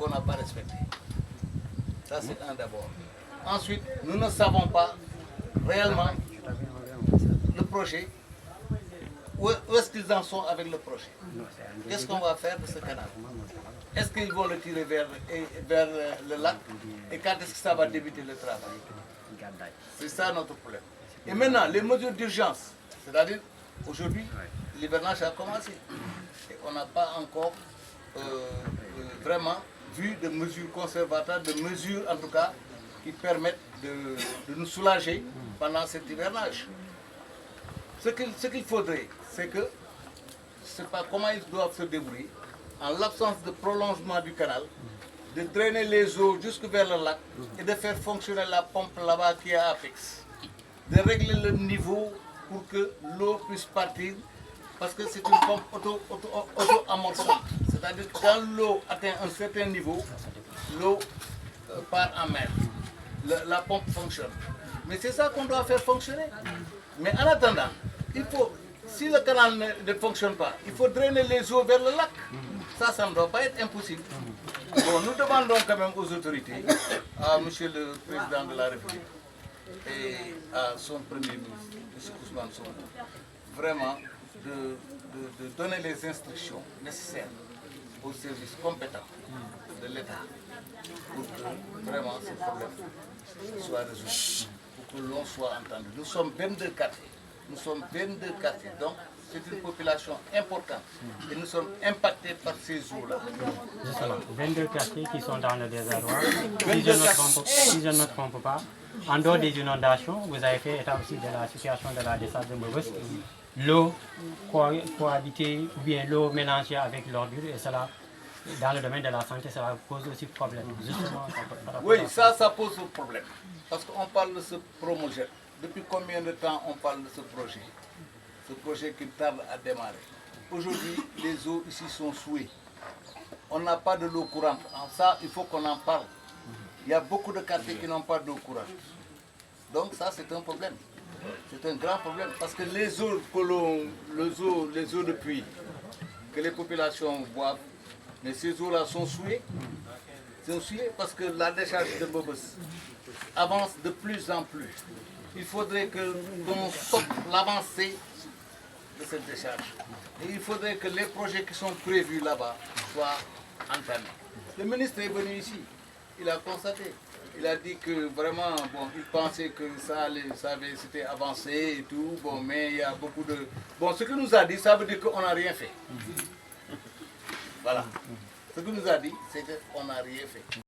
qu'on n'a pas respecté. Ça, c'est un d'abord. Ensuite, nous ne savons pas réellement le projet. Où est-ce qu'ils en sont avec le projet? Qu'est-ce qu'on va faire de ce canal? Est-ce qu'ils vont le tirer vers le lac? Et quand est-ce que ça va débuter le travail? C'est ça notre problème. Et maintenant, les mesures d'urgence, c'est-à-dire aujourd'hui, l'hivernage a commencé. Et on n'a pas encore vraiment vu de mesures conservatrices, de mesures en tout cas qui permettent de nous soulager pendant cet hivernage. Ce qu'il faudrait, c'est que, je ne sais pas comment ils doivent se débrouiller, en l'absence de prolongement du canal, de drainer les eaux jusque vers le lac et de faire fonctionner la pompe là-bas qui est à Apex. De régler le niveau pour que l'eau puisse partir, parce que c'est une pompe auto-amorçante. C'est-à-dire que quand l'eau atteint un certain niveau, l'eau part en mer. La pompe fonctionne. Mais c'est ça qu'on doit faire fonctionner. Mais en attendant, il faut, si le canal ne fonctionne pas, il faut drainer les eaux vers le lac. Ça ne doit pas être impossible. Bon, nous demandons quand même aux autorités, à M. le Président de la République et à son Premier ministre, M. Ousmane Sonko, vraiment de donner les instructions nécessaires aux services compétents de l'État pour que vraiment ce problème soit résolu, pour que l'on soit entendu. Nous sommes 22 quartiers. Nous sommes 22 quartiers, donc c'est une population importante et nous sommes impactés par ces eaux-là. Justement, 22 quartiers qui sont dans le désarroi. Si je ne me trompe pas, en dehors des inondations, vous avez fait état aussi de la situation de la desserte de Mbeubeuss. L'eau cohabitée ou bien l'eau mélangée avec l'ordure, et cela, dans le domaine de la santé, ça pose aussi problème. Justement, oui, ça pose problème. Parce qu'on parle de ce promogène. Depuis combien de temps on parle de ce projet? Ce projet qui tarde à démarrer. Aujourd'hui, les eaux ici sont souillées. On n'a pas de l'eau courante. En ça, il faut qu'on en parle. Il y a beaucoup de quartiers qui n'ont pas d'eau courante. Donc ça, c'est un problème. C'est un grand problème. Parce que les eaux de pluie que les populations boivent, mais ces eaux-là sont souillées. Sont souillées parce que la décharge de Mbeubeuss avance de plus en plus. Il faudrait qu'on stoppe l'avancée de cette décharge. Et il faudrait que les projets qui sont prévus là-bas soient entamés. Le ministre est venu ici, il a constaté. Il a dit que vraiment, bon, il pensait que c'était avancé et tout, bon, mais il y a beaucoup de... Bon, ce qu'il nous a dit, ça veut dire qu'on n'a rien fait. Voilà. Ce qu'il nous a dit, c'est qu'on n'a rien fait.